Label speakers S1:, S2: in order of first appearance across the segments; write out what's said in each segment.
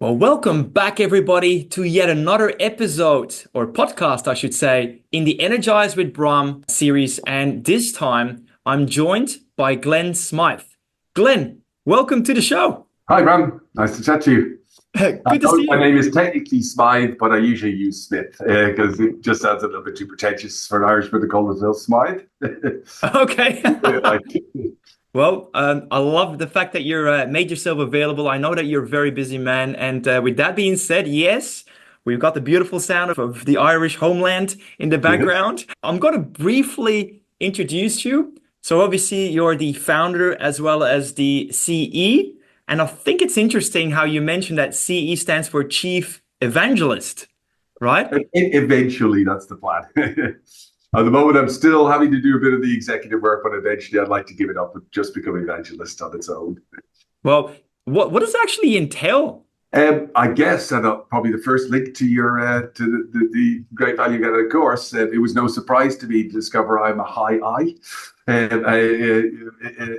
S1: Well, welcome back, everybody, to yet another episode or podcast, I should say, in the Energize with Bram series. And this time I'm joined by Glenn Smyth. Glenn, welcome to the show.
S2: Hi, Bram. Nice to chat to you. I
S1: Good to
S2: know
S1: see
S2: my
S1: you.
S2: name is technically Smyth, but I usually use Smith because it just sounds a little bit too pretentious for an Irishman to call themselves Smyth.
S1: Okay.
S2: I,
S1: Well, I love the fact that you're made yourself available. I know that you're a very busy man. And with that being said, yes, we've got the beautiful sound of the Irish homeland in the
S2: yes.
S1: background. I'm going to briefly introduce you. So obviously, you're the founder as well as the CE. And I think it's interesting how you mentioned that CE stands for Chief Evangelist, right?
S2: Eventually, that's the plan. At the moment, I'm still having to do a bit of the executive work, but eventually I'd like to give it up and just become evangelist on its own.
S1: Well, what does it actually entail?
S2: I guess, and probably the first link to your to the great value get of course, it was no surprise to me to discover I'm a high I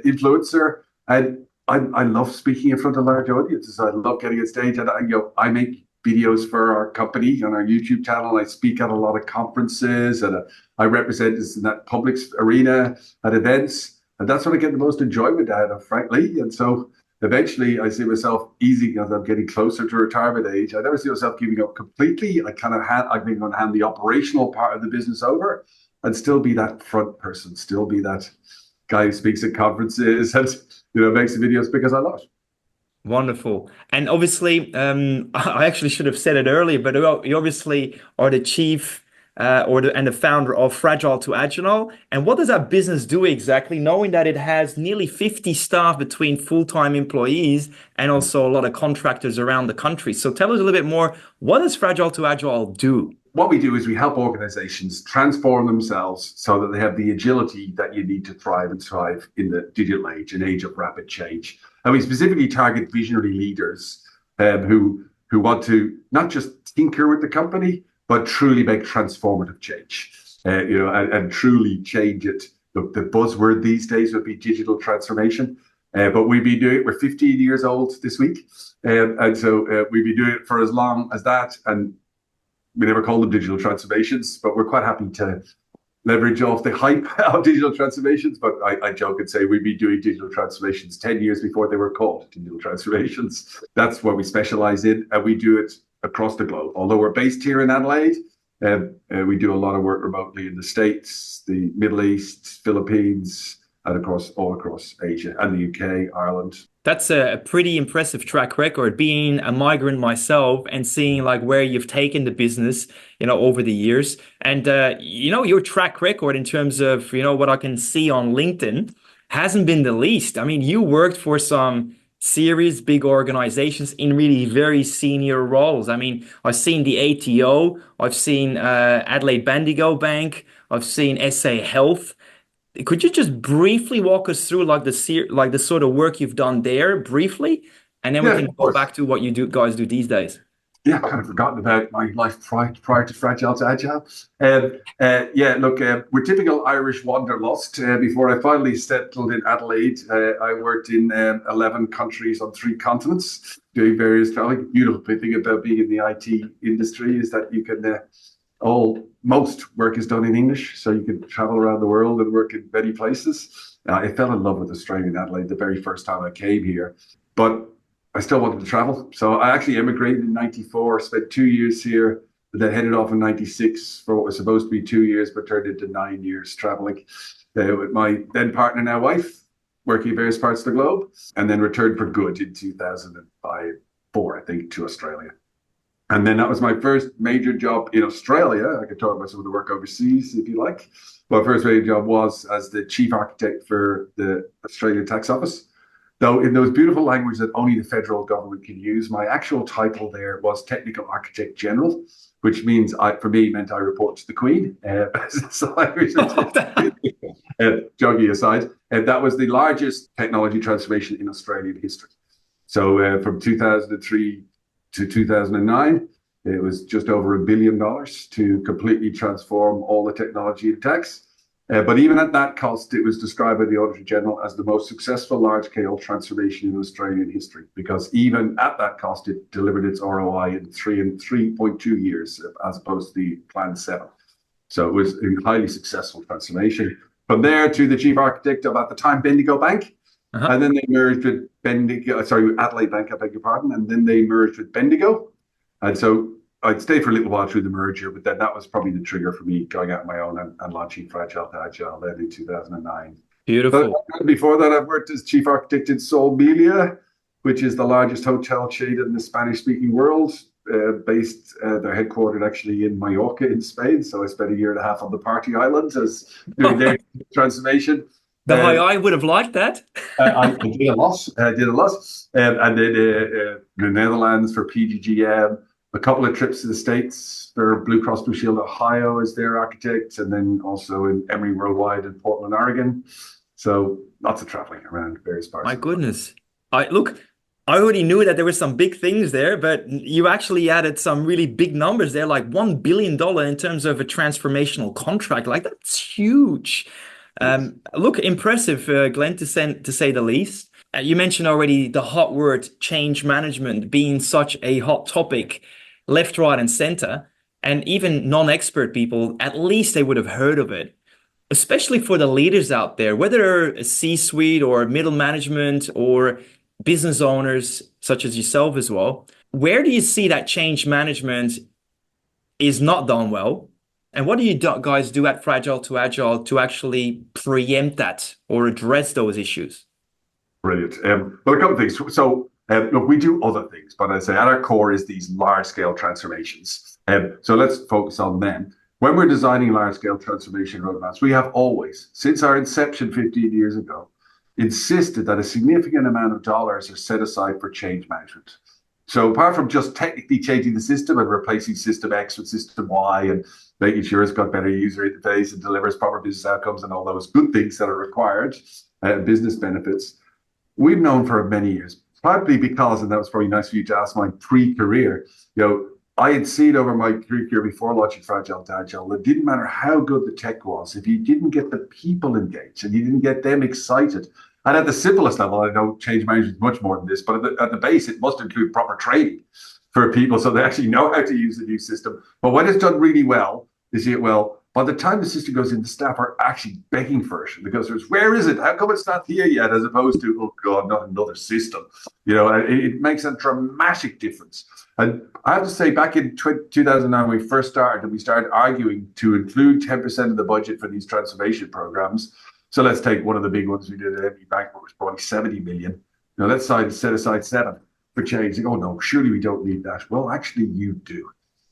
S2: influencer, and I love speaking in front of large audiences. I love getting on stage, and I make videos for our company on our YouTube channel. I speak at a lot of conferences, and I represent this in that public arena at events, and that's what I get the most enjoyment out of, frankly. And so eventually I see myself easing as I'm getting closer to retirement age. I never see myself giving up completely. I think I'm going to hand the operational part of the business over and still be that front person, still be that guy who speaks at conferences and makes the videos because I love it.
S1: Wonderful. And obviously, I actually should have said it earlier, but you obviously are the chief and the founder of Fragile to Agile. And what does that business do exactly, knowing that it has nearly 50 staff between full-time employees and also a lot of contractors around the country? So tell us a little bit more. What does Fragile to Agile do?
S2: What we do is we help organizations transform themselves so that they have the agility that you need to thrive in the digital age, an age of rapid change. And we specifically target visionary leaders who want to not just tinker with the company, but truly make transformative change, and truly change it. The buzzword these days would be digital transformation. But we've been doing it. We're 15 years old this week. And so we've been doing it for as long as that. And we never call them digital transformations, but we're quite happy to leverage off the hype of digital transformations. But I joke and say we'd be doing digital transformations 10 years before they were called digital transformations. That's what we specialize in, and we do it across the globe. Although we're based here in Adelaide, we do a lot of work remotely in the States, the Middle East, Philippines, and all across Asia and the UK, Ireland.
S1: That's a pretty impressive track record, being a migrant myself and seeing like where you've taken the business, over the years. And, your track record in terms of, what I can see on LinkedIn hasn't been the least. I mean, you worked for some serious big organizations in really very senior roles. I mean, I've seen the ATO, I've seen Adelaide Bendigo Bank, I've seen SA Health. Could you just briefly walk us through like the sort of work you've done there briefly, and then we
S2: Yeah,
S1: can
S2: of
S1: go
S2: course.
S1: back to what guys do these days?
S2: Yeah, I've kind of forgotten about my life prior to Fragile to Agile. Look, we're typical Irish wanderlust. Before I finally settled in Adelaide, I worked in 11 countries on 3 continents, doing various traveling. Beautiful thing about being in the IT industry is that you can most work is done in English, so you can travel around the world and work in many places. I fell in love with Australia and Adelaide the very first time I came here, but I still wanted to travel. So I actually emigrated in 94, spent 2 years here, and then headed off in 96 for what was supposed to be 2 years, but turned into 9 years traveling with my then partner, now wife, working in various parts of the globe, and then returned for good in 2005, 4, I think, to Australia. And then that was my first major job in Australia. I could talk about some of the work overseas if you like. My first major job was as the chief architect for the Australian Tax Office. Though in those beautiful languages that only the federal government can use, my actual title there was Technical Architect General, which means meant I report to the Queen. So joking aside, that was the largest technology transformation in Australian history. So from 2003 to 2009, it was just over $1 billion to completely transform all the technology in tax. But even at that cost, it was described by the Auditor General as the most successful large-scale transformation in Australian history, because even at that cost, it delivered its ROI in 3.2 years, as opposed to the planned 7. So it was a highly successful transformation. From there to the chief architect of, at the time, Bendigo Bank.
S1: Uh-huh.
S2: And then they merged with Adelaide Bank, I beg your pardon. And then they merged with Bendigo. And so I'd stayed for a little while through the merger, but then that was probably the trigger for me going out on my own and launching Fragile to Agile then in 2009.
S1: Beautiful.
S2: But before that, I've worked as chief architect in Sol Melia, which is the largest hotel chain in the Spanish-speaking world, they're headquartered actually in Mallorca in Spain. So I spent a year and a half on the Party Islands as doing their transformation.
S1: The high I would have liked that.
S2: I did a lot. And then the Netherlands for PGGM, a couple of trips to the States for Blue Cross Blue Shield Ohio as their architect, and then also in Emory Worldwide in Portland, Oregon. So lots of traveling around various parts.
S1: My goodness. I already knew that there were some big things there, but you actually added some really big numbers there, like $1 billion in terms of a transformational contract. Like that's huge. Look, impressive, Glenn, to say the least. You mentioned already the hot word change management being such a hot topic, left, right, and center. And even non-expert people, at least they would have heard of it, especially for the leaders out there, whether a C-suite or middle management or business owners such as yourself as well. Where do you see that change management is not done well? And what do you guys do at Fragile to Agile to actually preempt that or address those issues?
S2: Brilliant. Well, a couple of things. So, look, we do other things, but I say at our core is these large-scale transformations. So let's focus on them. When we're designing large-scale transformation roadmaps, we have always, since our inception 15 years ago, insisted that a significant amount of dollars are set aside for change management. So apart from just technically changing the system and replacing system X with system Y and making sure it's got better user interface and delivers proper business outcomes and all those good things that are required, business benefits, we've known for many years, partly because, and that was probably nice for you to ask, my pre-career, I had seen over my career before launching Fragile to Agile, it didn't matter how good the tech was, if you didn't get the people engaged and you didn't get them excited. And at the simplest level, I know change management is much more than this, but at the base, it must include proper training for people so they actually know how to use the new system. But when it's done really well, they see it well. By the time the system goes in, the staff are actually begging for it because there's, where is it? How come it's not here yet? As opposed to, oh God, not another system. It makes a dramatic difference. And I have to say, back in 2009, when we first started, and we started arguing to include 10% of the budget for these transformation programs. So let's take one of the big ones we did at Emory Bank, which was probably 70 million. Let's set aside 7 for change. Oh no, surely we don't need that. Well, actually, you do,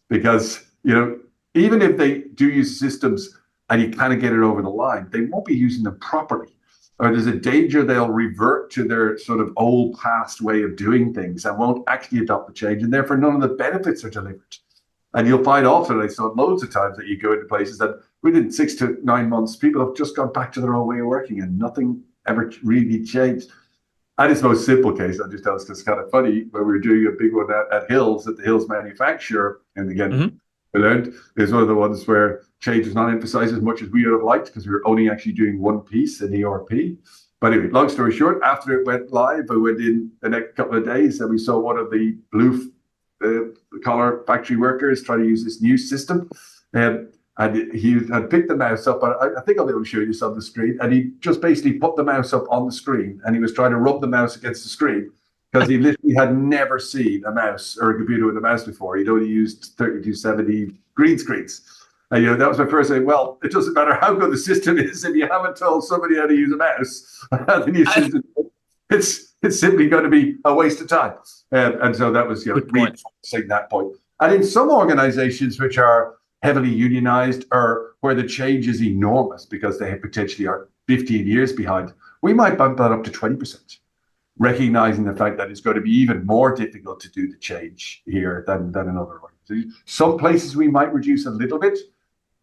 S2: because even if they do use systems and you kind of get it over the line, they won't be using them properly. Or there's a danger they'll revert to their sort of old past way of doing things and won't actually adopt the change, and therefore none of the benefits are delivered. And you'll find often, I saw loads of times that you go into places that within 6 to 9 months, people have just gone back to their old way of working and nothing ever really changed. And its most simple case, I'll just tell us, it's kind of funny, when we were doing a big one at Hills, at the Hills manufacturer, and again, we learned is one of the ones where change was not emphasized as much as we would have liked because we were only actually doing one piece in ERP. But anyway, long story short, after it went live, I went in the next couple of days and we saw one of the blue collar factory workers trying to use this new system. And he had picked the mouse up. I think I'll be able to show you this on the screen. And he just basically put the mouse up on the screen and he was trying to rub the mouse against the screen, because he literally had never seen a mouse or a computer with a mouse before. He'd only used 3270 green screens. And that was my first thing. Well, it doesn't matter how good the system is if you haven't told somebody how to use a mouse. The new system, it's simply going to be a waste of time. And so that was reinforcing that point. And in some organizations which are heavily unionized or where the change is enormous because they potentially are 15 years behind, we might bump that up to 20%. Recognizing the fact that it's going to be even more difficult to do the change here than in other organizations. Some places we might reduce a little bit,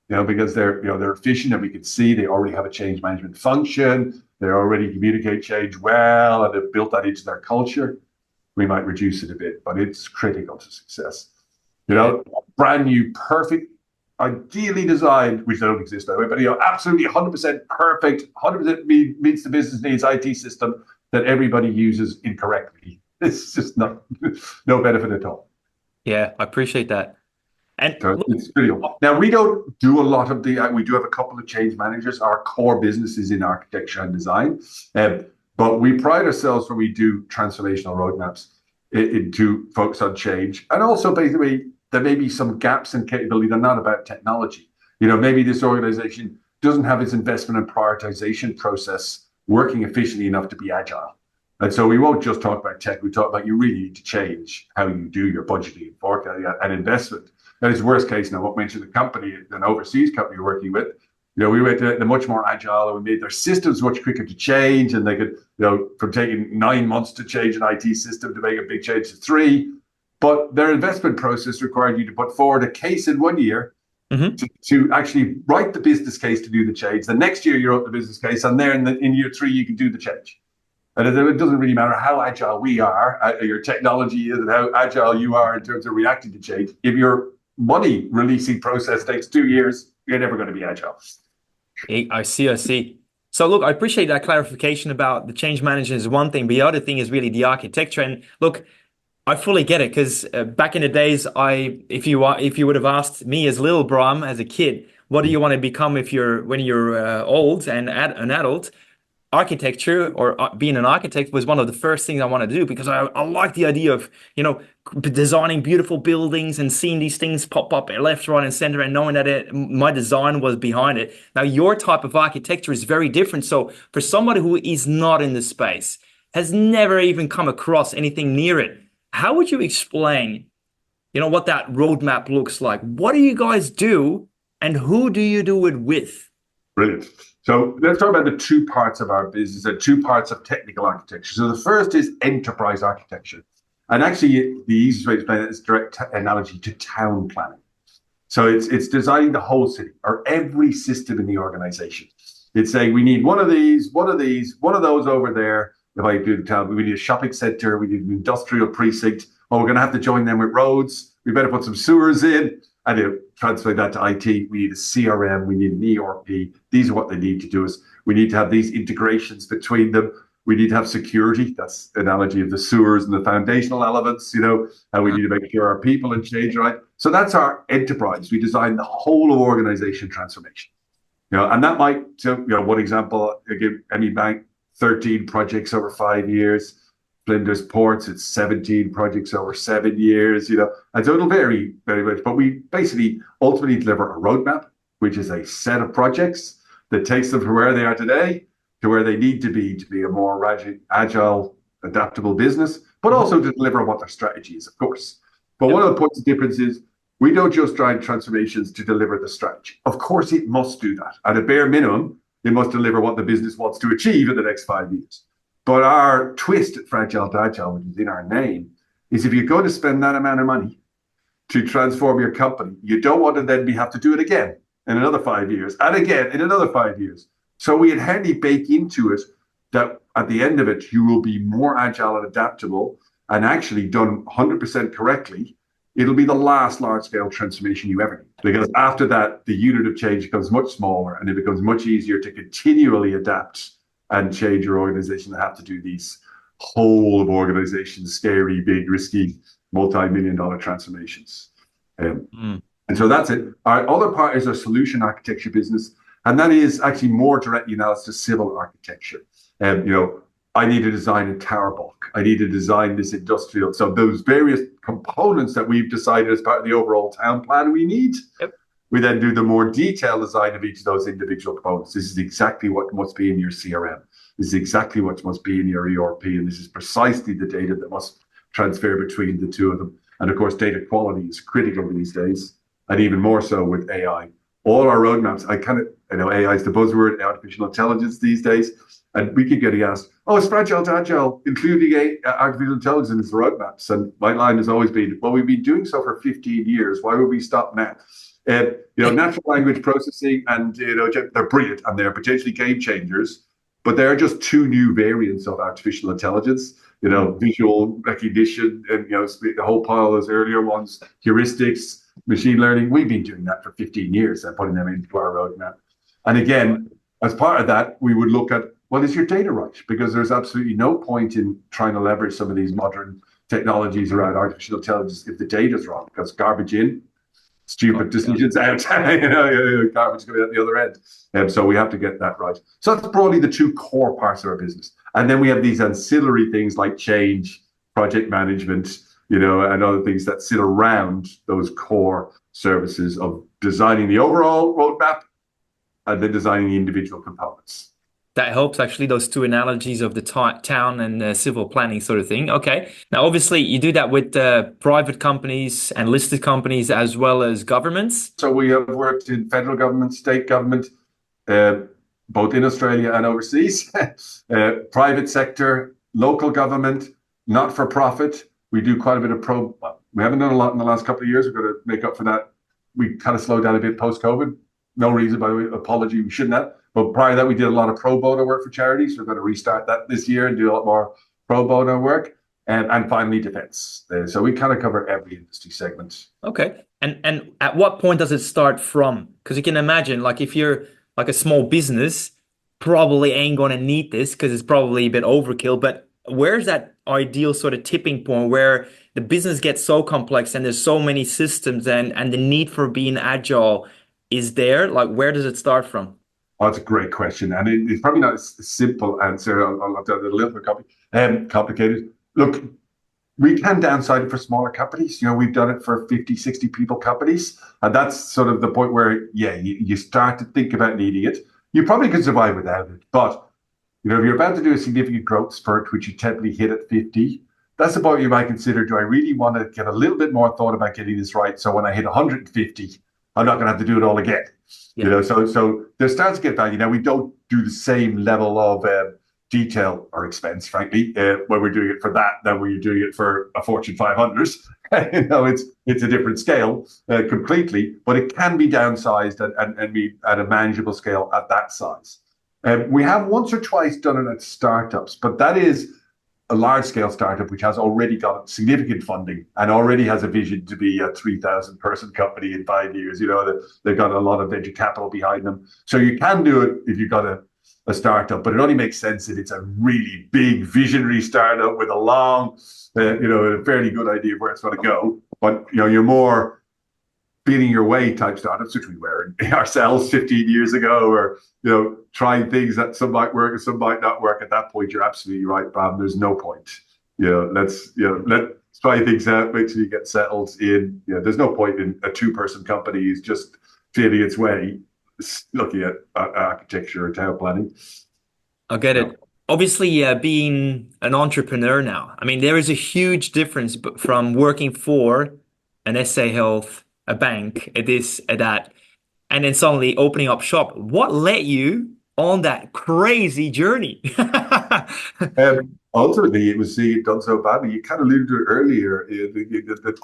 S2: because they're efficient and we can see they already have a change management function, they already communicate change well, and they've built that into their culture. We might reduce it a bit, but it's critical to success. A brand new, perfect ideally designed, which don't exist that way, but absolutely 100% perfect, 100% meets the business needs IT system that everybody uses incorrectly. It's just not no benefit at all.
S1: Yeah, I appreciate that. And
S2: So
S1: look,
S2: it's pretty old. Now we don't do a lot of the. We do have a couple of change managers. Our core business is in architecture and design, but we pride ourselves when we do transformational roadmaps to focus on change, and also basically there may be some gaps in capability that are not about technology. Maybe this organization doesn't have its investment and prioritization process working efficiently enough to be agile. And so we won't just talk about tech. We talk about you really need to change how you do your budgeting and forecasting and investment. That is worst case. Now, I won't mention the company, an overseas company we're working with. We went to the much more agile, and we made their systems much quicker to change, and they could, from taking 9 months to change an IT system to make a big change to 3. But their investment process required you to put forward a case in 1 year to actually write the business case to do the change. The next year you wrote the business case, and there in year 3 you can do the change. And it doesn't really matter how agile we are, your technology is, and how agile you are in terms of reacting to change. If your money releasing process takes 2 years, you're never going to be agile.
S1: I see. So look, I appreciate that clarification about the change management is one thing, but the other thing is really the architecture. And look, I fully get it because back in the days, if you would have asked me as little Bram as a kid, what do you want to become when you're old and an adult? Architecture or being an architect was one of the first things I wanted to do because I like the idea of, designing beautiful buildings and seeing these things pop up left, right, and center and knowing that my design was behind it. Now, your type of architecture is very different. So for somebody who is not in the space, has never even come across anything near it, how would you explain, what that roadmap looks like? What do you guys do and who do you do it with?
S2: Brilliant. So let's talk about the 2 parts of our business and 2 parts of technical architecture. So the first is enterprise architecture. And actually, the easiest way to explain it is direct analogy to town planning. So it's designing the whole city or every system in the organization. It's saying we need one of these, one of those over there. If I do the town, we need a shopping center, we need an industrial precinct. Oh, we're going to have to join them with roads. We better put some sewers in. And to translate that to IT, we need a CRM, we need an ERP. These are what they need to do. Is we need to have these integrations between them. We need to have security. That's the analogy of the sewers and the foundational elements, and we need to make sure our people in change, right? So that's our enterprise. We design the whole of organization transformation. And that might, one example, I give any bank, 13 projects over 5 years. Flinders Ports, it's 17 projects over 7 years, and so it'll vary very much. But we basically ultimately deliver a roadmap, which is a set of projects that takes them from where they are today to where they need to be a more agile, adaptable business, but also to deliver on what their strategy is, of course. But one of the points of difference is we don't just drive transformations to deliver the strategy. Of course, it must do that. At a bare minimum, it must deliver what the business wants to achieve in the next 5 years. But our twist at Fragile to Agile, which is in our name, is if you're going to spend that amount of money to transform your company, you don't want to then have to do it again in another 5 years and again in another 5 years. So we inherently bake into it that at the end of it, you will be more agile and adaptable and actually done 100% correctly. It'll be the last large-scale transformation you ever need. Because after that, the unit of change becomes much smaller and it becomes much easier to continually adapt and change your organization. Have to do these whole of organization, scary, big, risky, multi-million-dollar transformations. And so that's it. Our other part is our solution architecture business, and that is actually more directly analysis to civil architecture. I need to design a tower block. I need to design this industrial. So those various components that we've decided as part of the overall town plan we need. Yep. We then do the more detailed design of each of those individual components. This is exactly what must be in your CRM. This is exactly what must be in your ERP. And this is precisely the data that must transfer between the 2 of them. And of course, data quality is critical these days, and even more so with AI. All our roadmaps, I know AI is the buzzword, artificial intelligence these days. And we keep getting asked, it's Fragile to Agile, including artificial intelligence in the roadmaps. And my line has always been, well, we've been doing so for 15 years. Why would we stop now? Natural language processing, and they're brilliant and they're potentially game changers, but they're just 2 new variants of artificial intelligence. Visual recognition, and the whole pile of those earlier ones, heuristics, machine learning. We've been doing that for 15 years and putting them into our roadmap. And again, as part of that, we would look at, well, is your data right? Because there's absolutely no point in trying to leverage some of these modern technologies around artificial intelligence if the data's wrong, because garbage in, stupid decisions out, garbage coming out the other end. And so we have to get that right. So that's broadly the two core parts of our business. And then we have these ancillary things like change, project management, and other things that sit around those core services of designing the overall roadmap and then designing the individual components.
S1: That helps, actually, those two analogies of the town and civil planning sort of thing. Okay. Now, obviously, you do that with private companies and listed companies as well as governments.
S2: So we have worked in federal government, state government, both in Australia and overseas, private sector, local government, not-for-profit. We do quite a bit of we haven't done a lot in the last couple of years. We've got to make up for that. We kind of slowed down a bit post-COVID. No reason, by the way, apology, we shouldn't have. But prior to that, we did a lot of pro bono work for charities. We're going to restart that this year and do a lot more pro bono work. And finally, defense. So we kind of cover every industry segment.
S1: Okay. And at what point does it start from? Because you can imagine, like, if you're like a small business, probably ain't going to need this because it's probably a bit overkill. But where's that ideal sort of tipping point where the business gets so complex and there's so many systems and the need for being agile is there? Like, where does it start from?
S2: Oh, that's a great question. And it's probably not a simple answer. I'll have to have a little bit complicated. Look, we can downside it for smaller companies. We've done it for 50, 60 people companies. And that's sort of the point where, you start to think about needing it. You probably could survive without it. But, if you're about to do a significant growth spurt, which you typically hit at 50, that's the point you might consider, do I really want to get a little bit more thought about getting this right? So when I hit 150, I'm not going to have to do it all again.
S1: Yeah.
S2: So there starts to get value. Now, we don't do the same level of detail or expense, frankly, when we're doing it for that than when you're doing it for a Fortune 500. It's a different scale completely, but it can be downsized and be at a manageable scale at that size. We have once or twice done it at startups, but that is a large-scale startup which has already got significant funding and already has a vision to be a 3,000-person company in 5 years. They've got a lot of venture capital behind them. So you can do it if you've got a startup, but it only makes sense if it's a really big visionary startup with a long, a fairly good idea of where it's going to go. But, you're more feeling your way type startups, which we were ourselves 15 years ago, or, trying things that some might work and some might not work. At that point, you're absolutely right, Bram. There's no point. Let's try things out, make sure you get settled in. There's no point in a 2-person company who's just feeling its way, looking at architecture or town planning.
S1: I get it. Obviously, being an entrepreneur now, I mean, there is a huge difference from working for an SA Health, a bank, a this, a that, and then suddenly opening up shop. What led you on that crazy journey?
S2: Ultimately, it was seeing it done so badly. You kind of alluded to it earlier.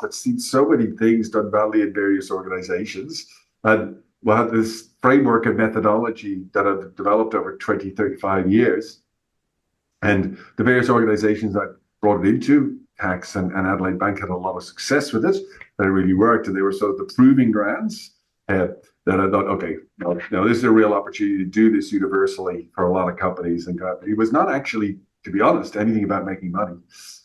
S2: I've seen so many things done badly in various organizations. And we'll have this framework and methodology that I've developed over 20, 35 years. And the various organizations I brought it into, Tax and Adelaide Bank, had a lot of success with it. And it really worked. And they were sort of the proving grounds that I thought, okay, no, this is a real opportunity to do this universally for a lot of companies. And it was not actually, to be honest, anything about making money.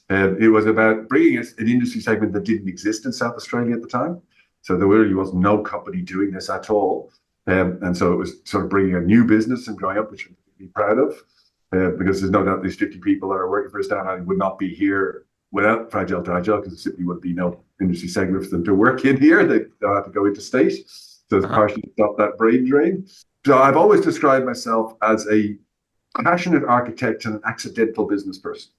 S2: It was about bringing an industry segment that didn't exist in South Australia at the time. So there really was no company doing this at all. And so it was sort of bringing a new business and growing up, which I'm really proud of, because there's no doubt these 50 people that are working for us now would not be here without Fragile to Agile, because there simply would be no industry segment for them to work in here. They'd have to go into state. So it's partially stop that brain drain. So I've always described myself as a passionate architect and an accidental business person.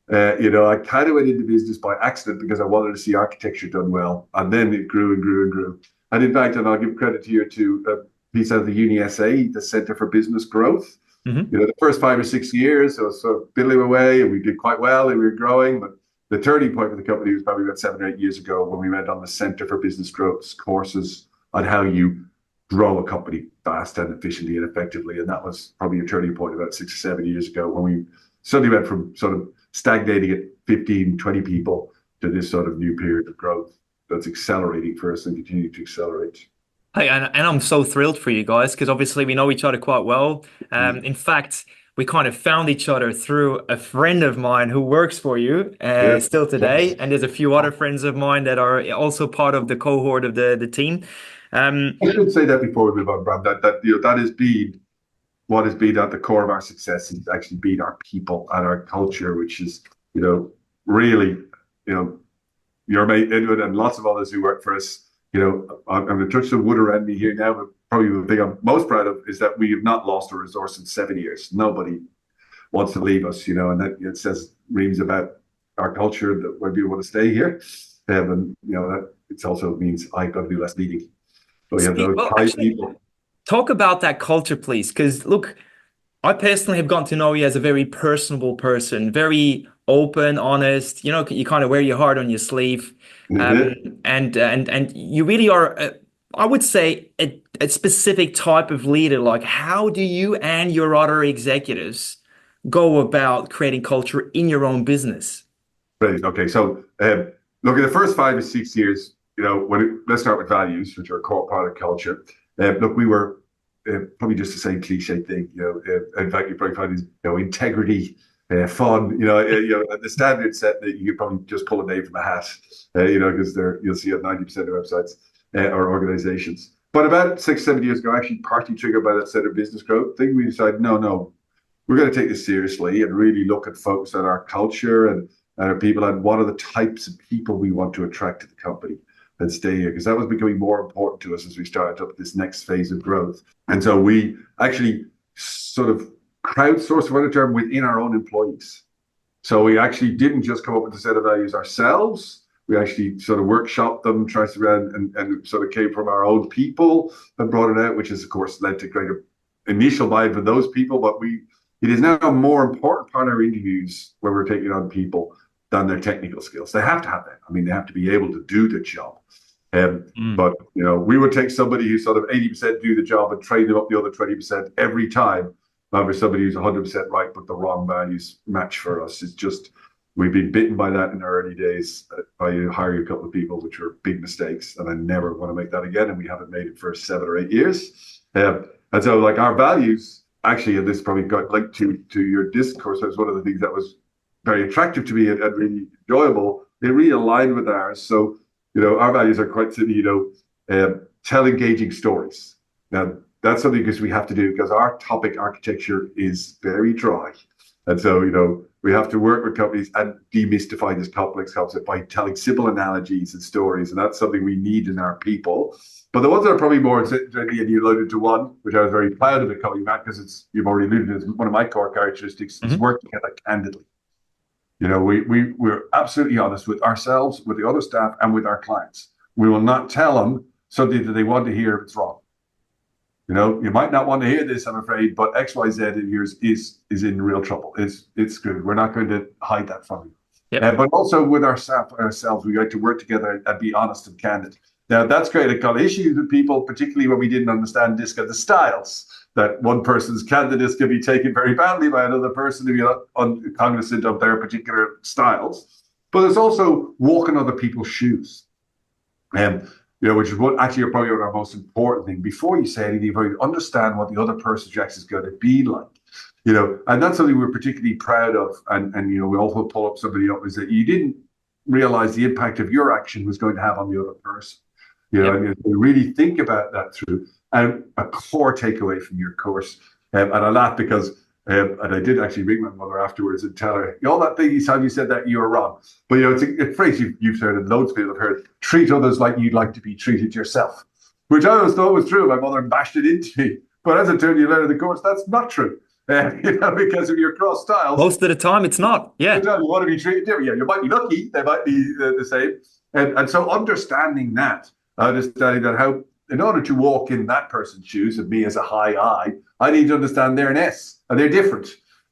S2: I kind of went into business by accident because I wanted to see architecture done well. And then it grew and grew and grew. And in fact, and I'll give credit here to a piece out of the UniSA, the Centre for Business Growth. Mm-hmm. The first 5 or 6 years, I was sort of bidding away and we did quite well and we were growing. But the turning point for the company was probably about 7 or 8 years ago when we went on the Centre for Business Growth courses on how you grow a company fast and efficiently and effectively. And that was probably a turning point about 6 or 7 years ago when we suddenly went from sort of stagnating at 15, 20 people to this sort of new period of growth that's accelerating for us and continue to accelerate.
S1: Hey, and I'm so thrilled for you guys because obviously we know each other quite well. In fact, we kind of found each other through a friend of mine who works for you
S2: Yeah.
S1: still today, and there's a few other friends of mine that are also part of the cohort of the team.
S2: I should say that before we move on, Bram, that has been what has been at the core of our success has actually been our people and our culture, which is, really, your mate Edward and lots of others who work for us. I'm going to touch the wood around me here now, but probably the thing I'm most proud of is that we have not lost a resource in 7 years. Nobody wants to leave us, and that it says reams about our culture that why people want to stay here. And that it also means I've got to do less leading. So we have those
S1: Well,
S2: high
S1: actually,
S2: people.
S1: talk about that culture, please, because look, I personally have gotten to know you as a very personable person, very open, honest. You kind of wear your heart on your sleeve,
S2: Yeah.
S1: and you really are, I would say, a specific type of leader. Like, how do you and your other executives go about creating culture in your own business?
S2: Right. Okay. So, look, in the first 5 to 6 years, let's start with values, which are a core part of culture. Look, we were probably just the same cliche thing. In fact, you probably find is integrity, fun. The standard set that you could probably just pull a name from a hat. Because you'll see it 90% of websites or organizations. But about 6, 7 years ago, actually partly triggered by that set of business growth thing, we decided, no, we're going to take this seriously and really look and focus on our culture and our people and what are the types of people we want to attract to the company and stay here, because that was becoming more important to us as we started up this next phase of growth. And so we actually sort of crowdsourced, for a term, within our own employees. So we actually didn't just come up with a set of values ourselves. We actually sort of workshopped them, tried to run, and sort of came from our own people and brought it out, which has, of course, led to greater initial buy-in for those people. But it is now a more important part of our interviews when we're taking on people than their technical skills. They have to have that. I mean, they have to be able to do the job. But we would take somebody who's sort of 80% do the job and train them up the other 20% every time over somebody who's 100% right, but the wrong values match for us. It's just, we've been bitten by that in the early days. I hired a couple of people, which were big mistakes, and I never want to make that again. And we haven't made it for 7 or 8 years. And so, like, our values, actually, and this probably got linked to your discourse, was one of the things that was very attractive to me and really enjoyable. They really aligned with ours. So, our values are quite simply, tell engaging stories. Now, that's something because we have to do because our topic architecture is very dry. And so, we have to work with companies and demystify this complex concept by telling simple analogies and stories. And that's something we need in our people. But the ones that are probably more, and you alluded to one, which I was very proud of it coming back because you've already alluded to, one of my core characteristics is working together candidly. We're absolutely honest with ourselves, with the other staff, and with our clients. We will not tell them something that they want to hear if it's wrong. You might not want to hear this, I'm afraid, but XYZ in here is in real trouble. It's good. We're not going to hide that from you.
S1: Yep.
S2: But also with ourselves, we like to work together and be honest and candid. Now, that's created a couple of issues with people, particularly when we didn't understand the styles. That one person's candidness can be taken very badly by another person if you're not cognizant of their particular styles. But there's also walking other people's shoes. Which is what actually are probably one of our most important thing. Before you say anything, you understand what the other person's reaction is going to be like. And that's something we're particularly proud of. And we also pull up somebody up is that you didn't realize the impact of your action was going to have on the other person. And you really think about that through. And a core takeaway from your course, and I laugh because, and I did actually ring my mother afterwards and tell her, all that thing time you said that you were wrong. But it's a phrase you've heard and loads of people have heard, treat others like you'd like to be treated yourself, which I always thought was true. My mother bashed it into me. But as it turned you later in the course, that's not true. Because of your cross styles.
S1: Most of the time, it's not. Yeah.
S2: You want to be treated different. Yeah, you might be lucky. They might be the same. And so understanding that how, in order to walk in that person's shoes of me as a high I need to understand they're an S and they're different.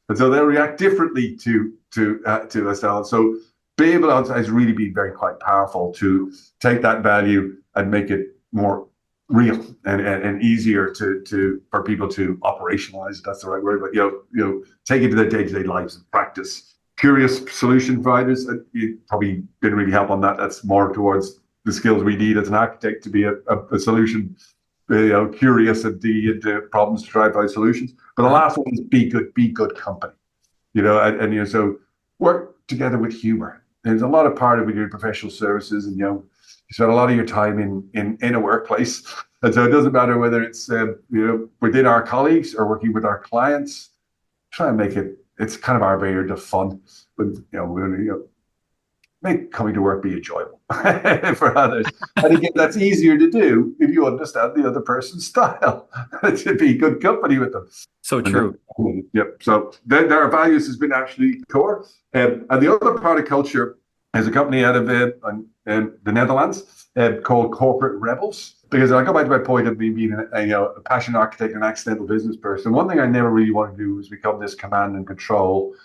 S2: And so they'll react differently to us. So being able to has really been very quite powerful to take that value and make it more real and easier for people to operationalize. That's the right word, but take it to their day-to-day lives and practice. Curious solution providers, you probably didn't really help on that. That's more towards the skills we need as an architect to be a solution, curious and dig into problems to try and find solutions. But the last one is be good company. So work together with humor. There's a lot of part of when you're in professional services, and you spend a lot of your time in a workplace, and so it doesn't matter whether it's within our colleagues or working with our clients. Try and make it's kind of our barrier to fun, but make coming to work be enjoyable for others. And again, that's easier to do if you understand the other person's style to be good company with them.
S1: So true.
S2: Yep. So their values has been actually core. And the other part of culture is a company out of the Netherlands called Corporate Rebels. Because I go back to my point of me being a passionate architect and accidental business person. One thing I never really want to do is become this command and control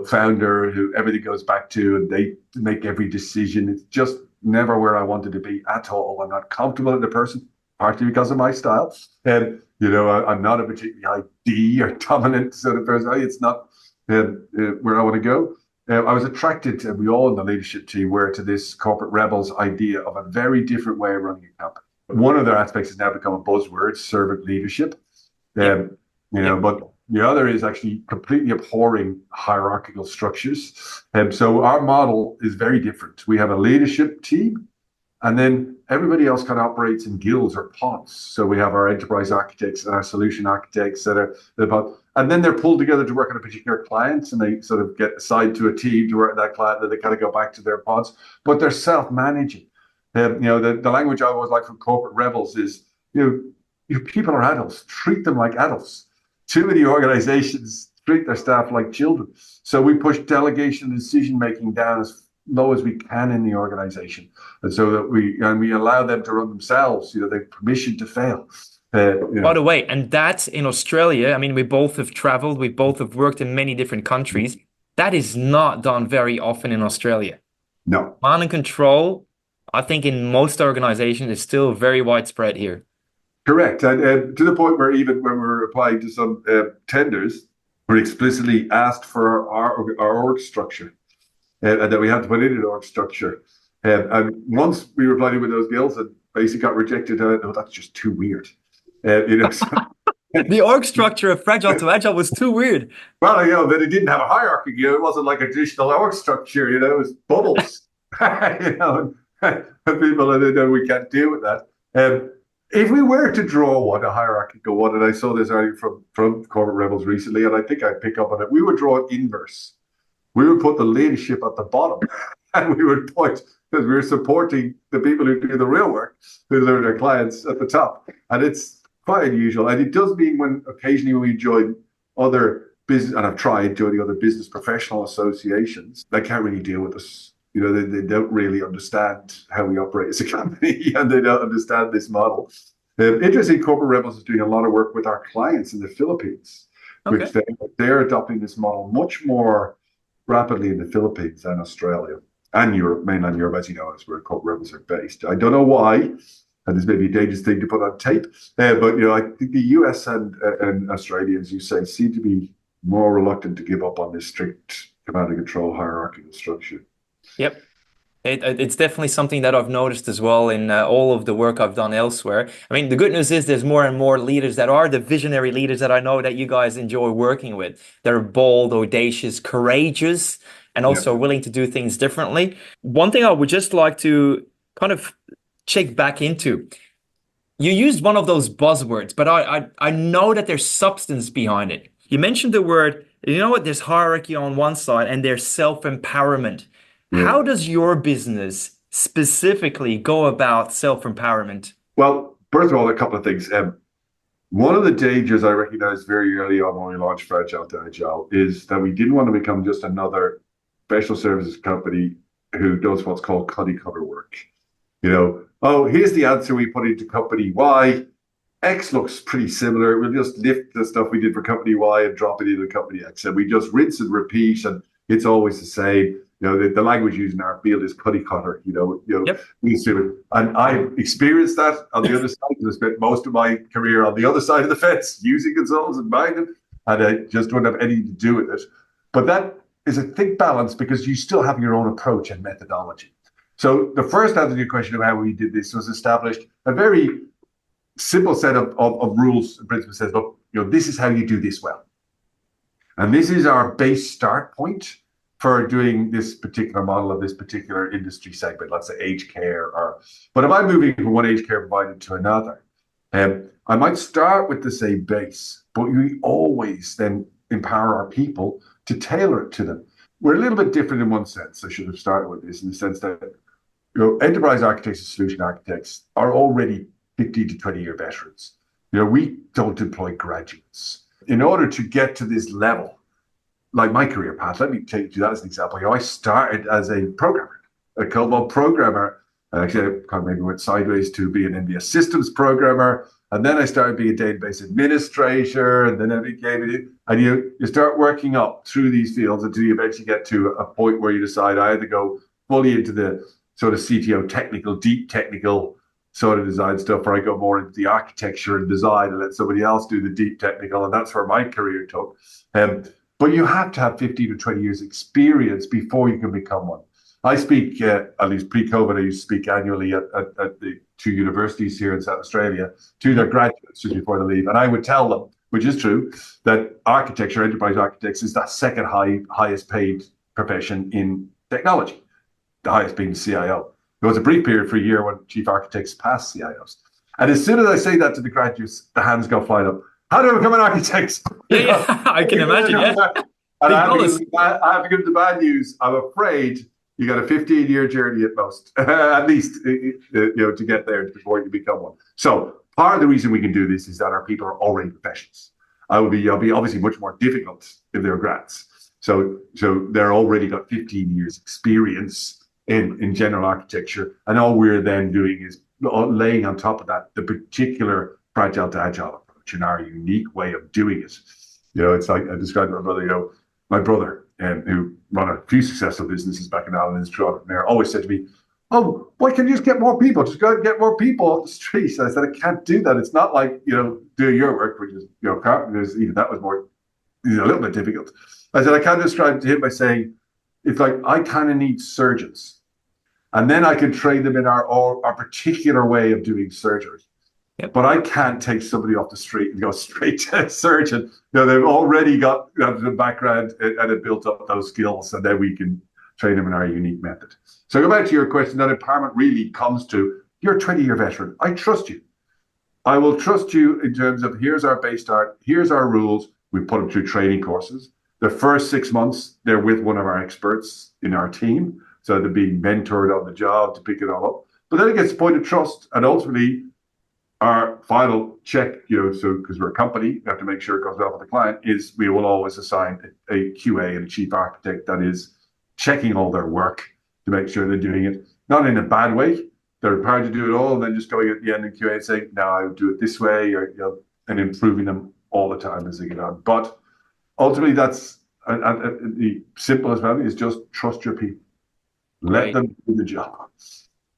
S2: founder who everything goes back to and they make every decision. It's just never where I wanted to be at all. I'm not comfortable in the person, partly because of my style. And, I'm not a particularly ID or dominant sort of person. It's not where I want to go. I was attracted, and we all in the leadership team were, to this Corporate Rebels idea of a very different way of running a company. One of their aspects has now become a buzzword, servant leadership. But the other is actually completely abhorring hierarchical structures. So our model is very different. We have a leadership team, and then everybody else kind of operates in guilds or pods. So we have our enterprise architects and our solution architects that are the pod, and then they're pulled together to work on a particular client, and they sort of get assigned to a team to work on that client, and then they kind of go back to their pods, but they're self-managing. The language I always like from Corporate Rebels is, your people are adults, treat them like adults. Too many organizations treat their staff like children. So we push delegation and decision-making down as low as we can in the organization. And so that we allow them to run themselves. They have permission to fail.
S1: By the way, and that's in Australia. I mean, we both have traveled, we both have worked in many different countries. That is not done very often in Australia.
S2: No.
S1: Command and control, I think in most organizations, is still very widespread here.
S2: Correct. And to the point where even when we're applying to some tenders, we're explicitly asked for our org structure, and that we have to put in an org structure. And once we replied with those skills and basically got rejected, that's just too weird.
S1: The org structure of Fragile to Agile was too weird.
S2: Well, that it didn't have a hierarchy. It wasn't like a traditional org structure. It was bubbles. And people, and we can't deal with that. If we were to draw a hierarchical one, and I saw this already from Corporate Rebels recently, and I think I'd pick up on it, we would draw it inverse. We would put the leadership at the bottom, and we would point, because we're supporting the people who do the real work, who are their clients, at the top. And it's quite unusual. And it does mean when we join other business, and I've tried joining other business professional associations, they can't really deal with us. They don't really understand how we operate as a company, and they don't understand this model. Interesting, Corporate Rebels is doing a lot of work with our clients in the Philippines, which they're adopting this model much more rapidly in the Philippines than Australia and Europe, mainland Europe, as you know, is where Corporate Rebels are based. I don't know why, and this may be a dangerous thing to put on tape, but I think the US and Australia, as you say, seem to be more reluctant to give up on this strict command and control hierarchical structure.
S1: Yep. It's definitely something that I've noticed as well in all of the work I've done elsewhere. I mean, the good news is there's more and more leaders that are the visionary leaders that I know that you guys enjoy working with. They're bold, audacious, courageous, and also willing to do things differently. One thing I would just like to kind of check back into. You used one of those buzzwords, but I know that there's substance behind it. You mentioned the word, there's hierarchy on one side and there's self-empowerment. How does your business specifically go about self-empowerment?
S2: Well, first of all, a couple of things. One of the dangers I recognized very early on when we launched Fragile to Agile is that we didn't want to become just another professional services company who does what's called cookie cutter work. Here's the answer we put into company Y. X looks pretty similar. We'll just lift the stuff we did for company Y and drop it into company X. And we just rinse and repeat, and it's always the same. The language used in our field is cookie cutter. And I experienced that on the other side. I spent most of my career on the other side of the fence, using consultants and buying them, and I just don't have anything to do with it. But that is a thick balance because you still have your own approach and methodology. So the first answer to your question of how we did this was established a very simple set of rules and principles. Says, look, this is how you do this well. And this is our base start point for doing this particular model of this particular industry segment, let's say aged care. But if I'm moving from one aged care provider to another, I might start with the same base, but we always then empower our people to tailor it to them. We're a little bit different in one sense. I should have started with this in the sense that enterprise architects and solution architects are already 15 to 20-year veterans. We don't employ graduates. In order to get to this level, like my career path, let me take that as an example. I started as a programmer, a COBOL programmer. Actually, I kind of maybe went sideways to be an NBS systems programmer. And then I started being a database administrator. And then I became, and you start working up through these fields until you eventually get to a point where you decide I had to go fully into the sort of CTO technical, deep technical sort of design stuff, where I go more into the architecture and design and let somebody else do the deep technical. And that's where my career took. But you have to have 15 to 20 years experience before you can become one. I speak, at least pre-COVID, I used to speak annually at the two universities here in South Australia to their graduates just before they leave. And I would tell them, which is true, that architecture, enterprise architects, is the second highest paid profession in technology, the highest being the CIO. There was a brief period for a year when chief architects passed CIOs. And as soon as I say that to the graduates, the hands go flying up. How do I become an architect?
S1: Yeah, I can imagine, yeah.
S2: And I have to give them the bad news. I'm afraid you got a 15-year journey at most, at least, to get there before you become one. So part of the reason we can do this is that our people are already professionals. I'll be obviously much more difficult if they're grads. So they're already got 15 years experience in general architecture, and all we're then doing is laying on top of that the particular fragile to agile approach and our unique way of doing it. It's like I described my brother, who run a few successful businesses back in Ireland, is an entrepreneur, always said to me, "Oh, why can't you just get more people? Just go and get more people off the streets." And I said, "I can't do that. It's not like do your work, which is carpenters. Even that was more a little bit difficult." I said, "I can't describe to him by saying it's like I kind of need surgeons. And then I can train them in our particular way of doing surgery. Yep. But I can't take somebody off the street and go straight to a surgeon. They've already got the background and have built up those skills, and then we can train them in our unique method." So go back to your question. That empowerment really comes to, you're a 20-year veteran. I trust you. I will trust you in terms of, here's our base start, here's our rules. We put them through training courses. The first 6 months, they're with one of our experts in our team. So they're being mentored on the job to pick it all up. But then it gets to a point of trust. And ultimately, our final check, so because we're a company, we have to make sure it goes well with the client, is we will always assign a QA and a chief architect that is checking all their work to make sure they're doing it, not in a bad way. They're empowered to do it all, and then just going at the end in QA and saying, "No, I would do it this way," and improving them all the time as they get on. But ultimately, that's the simplest value is just trust your people. Let them do the job.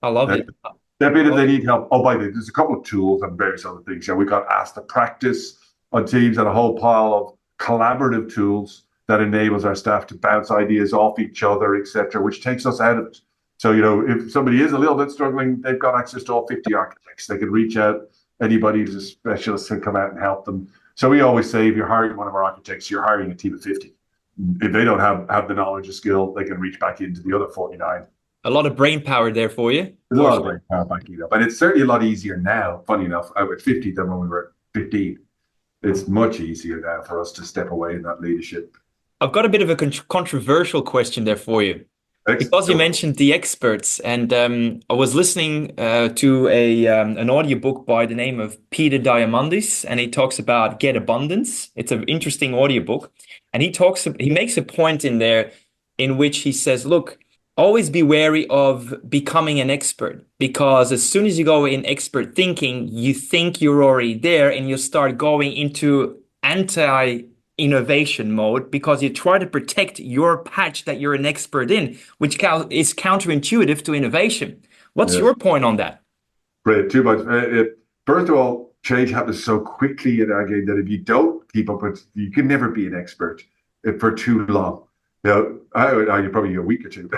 S1: I love it.
S2: Step in if they need help. Oh, by the way, there's a couple of tools and various other things. We got asked to practice on Teams and a whole pile of collaborative tools that enables our staff to bounce ideas off each other, etc., which takes us out of it. So, if somebody is a little bit struggling, they've got access to all 50 architects. They can reach out. Anybody who's a specialist can come out and help them. So we always say, if you're hiring one of our architects, you're hiring a team of 50. If they don't have the knowledge or skill, they can reach back into the other 49.
S1: A lot of brain power there for you.
S2: There's a lot of brain power backing it up. And it's certainly a lot easier now, funny enough, I was 50 than when we were 15. It's much easier now for us to step away in that leadership.
S1: I've got a bit of a controversial question there for you. Because you mentioned the experts, and I was listening to an audiobook by the name of Peter Diamandis, and he talks about Get Abundance. It's an interesting audiobook. And he makes a point in there in which he says, look, always be wary of becoming an expert, because as soon as you go in expert thinking, you think you're already there and you start going into anti-innovation mode because you try to protect your patch that you're an expert in, which is counterintuitive to innovation. What's your point on that?
S2: Brilliant. Too much. First of all, change happens so quickly in our game that if you don't keep up with, you can never be an expert for too long. Probably a week or two.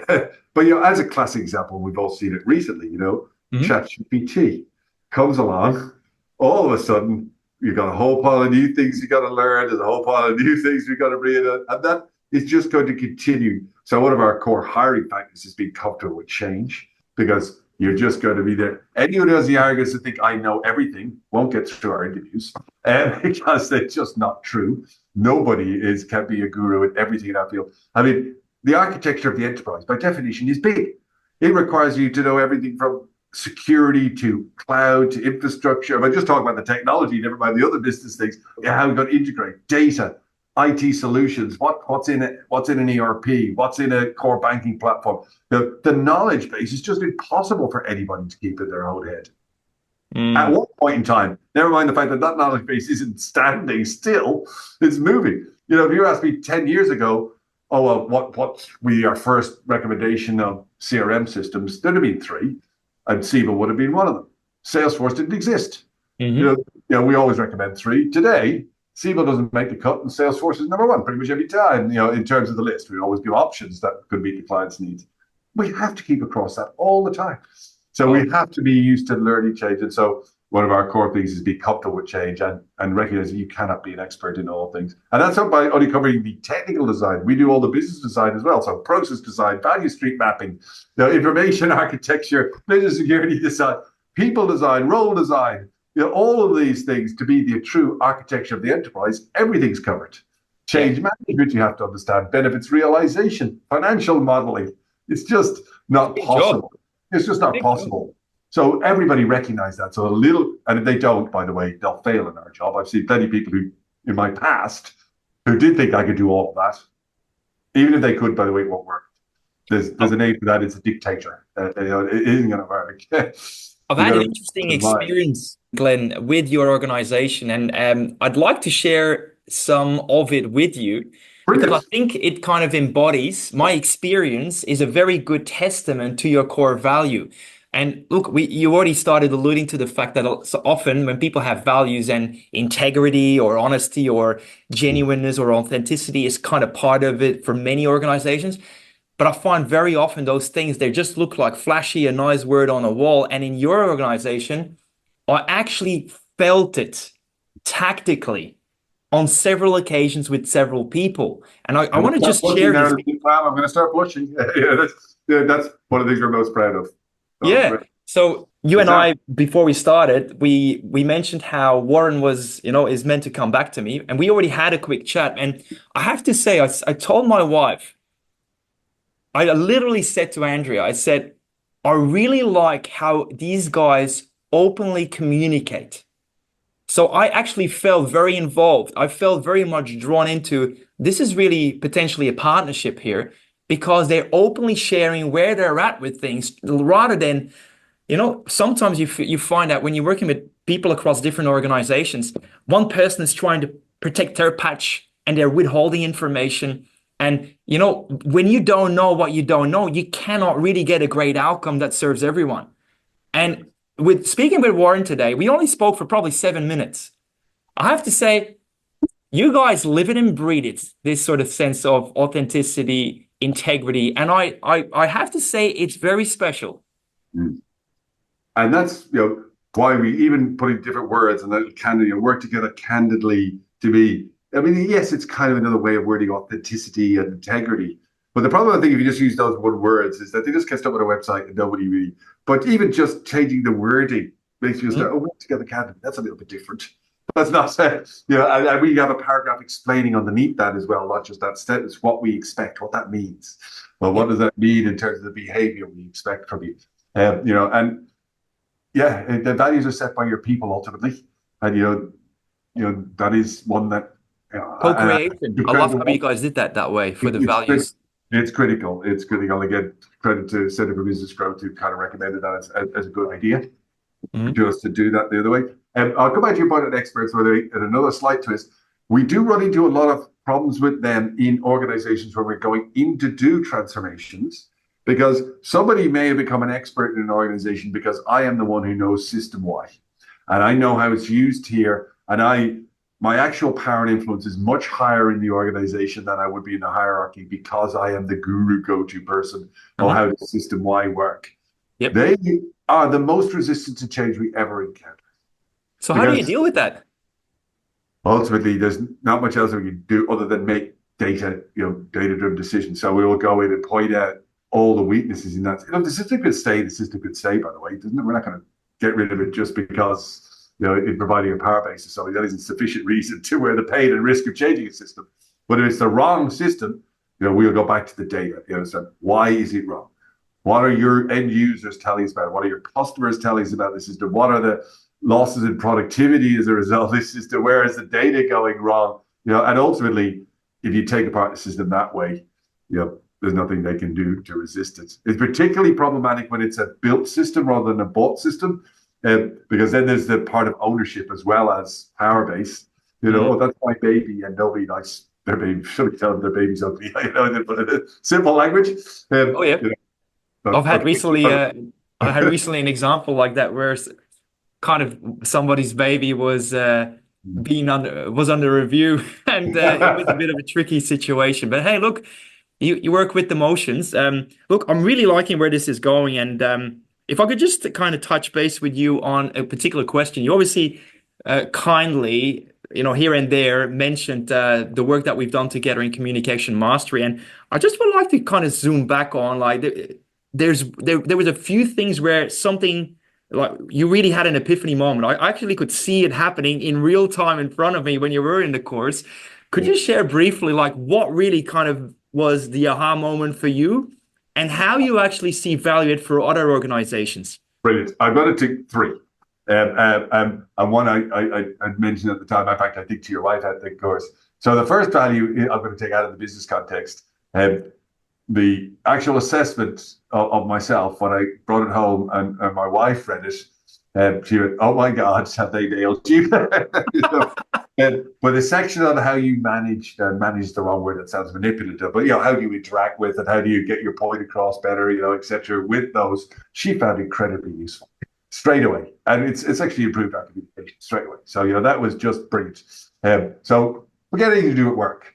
S2: But as a classic example, we've all seen it recently.
S1: Mhm.
S2: ChatGPT comes along, all of a sudden you've got a whole pile of new things you got to learn. There's a whole pile of new things we got to bring in, and that is just going to continue. So one of our core hiring factors is being comfortable with change, because you're just going to be there. Anyone who has the arrogance to think I know everything won't get through our interviews, because they're just not true. Nobody can be a guru in everything in that field. I mean, the architecture of the enterprise, by definition, is big. It requires you to know everything from security to cloud to infrastructure. If I just talk about the technology, never mind the other business things, how we've got to integrate data, IT solutions, what's in it, what's in an ERP, what's in a core banking platform. The knowledge base is just impossible for anybody to keep in their own head. At
S1: Mm.
S2: one point in time, never mind the fact that that knowledge base isn't standing still, it's moving. If you asked me 10 years ago, oh, well, what would be our first recommendation of CRM systems? There'd have been three, and Siebel would have been one of them. Salesforce didn't exist.
S1: Hmm.
S2: We always recommend three. Today, Siebel doesn't make the cut, and Salesforce is number one pretty much every time. In terms of the list, we always give options that could meet the client's needs. We have to keep across that all the time. So
S1: Oh,
S2: we have to be used to learning change. And so one of our core things is be comfortable with change, and recognize that you cannot be an expert in all things. And that's not by only covering the technical design. We do all the business design as well. So process design, value stream mapping, information architecture, business security design, people design, role design, all of these things to be the true architecture of the enterprise. Everything's covered.
S1: yeah.
S2: Change management, you have to understand, benefits realization, financial modeling. It's just not
S1: Big job.
S2: possible. It's just not
S1: Big job.
S2: possible. So everybody recognizes that. So and if they don't, by the way, they'll fail in our job. I've seen plenty of people who, in my past, who did think I could do all of that. Even if they could, by the way, it won't work. There's a name for that. It's a dictator. It isn't going to work.
S1: I've
S2: You
S1: had
S2: got
S1: an
S2: to
S1: interesting
S2: survive.
S1: experience, Glenn, with your organization, and I'd like to share some of it with you because I
S2: Brilliant.
S1: think it kind of embodies my experience, is a very good testament to your core value. And look, you already started alluding to the fact that so often when people have values, and integrity or honesty or genuineness or authenticity is kind of part of it for many organizations. But I find very often those things, they just look like flashy, a nice word on a wall. And in your organization, I actually felt it tactically on several occasions with several people. And I
S2: I'm going
S1: want
S2: to
S1: to
S2: start
S1: just
S2: blushing
S1: share
S2: now.
S1: this.
S2: I'm going to start blushing. That's one of the things we're most proud of.
S1: Yeah. So you and
S2: Exactly.
S1: I, before we started, we mentioned how Warren was, is meant to come back to me. And we already had a quick chat. And I have to say, I told my wife, I literally said to Andrea, I said, I really like how these guys openly communicate. So I actually felt very involved. I felt very much drawn into this is really potentially a partnership here because they're openly sharing where they're at with things rather than, sometimes you find that when you're working with people across different organizations, one person is trying to protect their patch and they're withholding information. And, when you don't know what you don't know, you cannot really get a great outcome that serves everyone. And with speaking with Warren today, we only spoke for probably 7 minutes. I have to say, you guys live it and breathe it, this sort of sense of authenticity, integrity. And I have to say, it's very special.
S2: Mm. And that's why we even putting different words and that candidly work together candidly to be. I mean, yes, it's kind of another way of wording authenticity and integrity. But the problem, I think, if you just use those one words, is that they just get stuck on a website and nobody really. But even just changing the wording makes you start.
S1: Mhm.
S2: Oh, work together candidly. That's a little bit different. That's not and we have a paragraph explaining underneath that as well, not just that sentence, what we expect, what that means. Well,
S1: Yeah.
S2: what does that mean in terms of the behavior we expect from you? And yeah, the values are set by your people ultimately, and that is one that and
S1: Co-creation. I love how
S2: incredible.
S1: you guys did that way for the
S2: It's
S1: values.
S2: it's critical. It's critical. Again, credit to Center for Business Growth who kind of recommended that as a good idea
S1: Mhm.
S2: just to do that the other way. And I'll come back to your point on experts, where they, and another slight twist, we do run into a lot of problems with them in organizations where we're going in to do transformations, because somebody may have become an expert in an organization because I am the one who knows system Y and I know how it's used here. And my actual power and influence is much higher in the organization than I would be in the hierarchy because I am the guru go-to person of
S1: Uh-huh.
S2: how the system Y work.
S1: Yep.
S2: They are the most resistant to change we ever encounter
S1: So how do you
S2: because
S1: deal with that?
S2: ultimately there's not much else we can do other than make data-driven decisions. So we will go in and point out all the weaknesses in that. The system could stay. The system could stay, by the way, doesn't it? We're not going to get rid of it just because it's providing a power base or something. That isn't sufficient reason to wear the pain and risk of changing a system. But if it's the wrong system, we'll go back to the data. So why is it wrong? What are your end users telling us about it? What are your customers telling us about the system? What are the losses in productivity as a result of this system? Where is the data going wrong? And ultimately, if you take apart the system that way, there's nothing they can do to resist it. It's particularly problematic when it's a built system rather than a bought system, because then there's the part of ownership as well as power base. Oh, that's my baby, and nobody likes their baby. Somebody tell them their baby's ugly. Simple language.
S1: Oh yeah. I've had
S2: Okay.
S1: recently, an example like that where kind of somebody's baby was under review, and it was a bit of a tricky situation. But hey, look, you work with emotions. Look, I'm really liking where this is going, and if I could just kind of touch base with you on a particular question. You obviously kindly, here and there mentioned the work that we've done together in communication mastery, and I just would like to kind of zoom back on like there was a few things where something like you really had an epiphany moment. I actually could see it happening in real time in front of me when you were in the course. Could you share briefly like what really kind of was the aha moment for you and how you actually see value it for other organizations?
S2: Brilliant. I've got to take three. And one I mentioned at the time, in fact, I think to your wife at the course. So the first value I'm going to take out of the business context, the actual assessment of myself when I brought it home and my wife read it, she went, "Oh my God, have they nailed you?" But the section on how you manage the wrong word, that sounds manipulative, but how do you interact with it? How do you get your point across better, etc. with those? She found incredibly useful straight away, and it's actually improved our communication straight away. So that was just brilliant. So forget anything to do at work.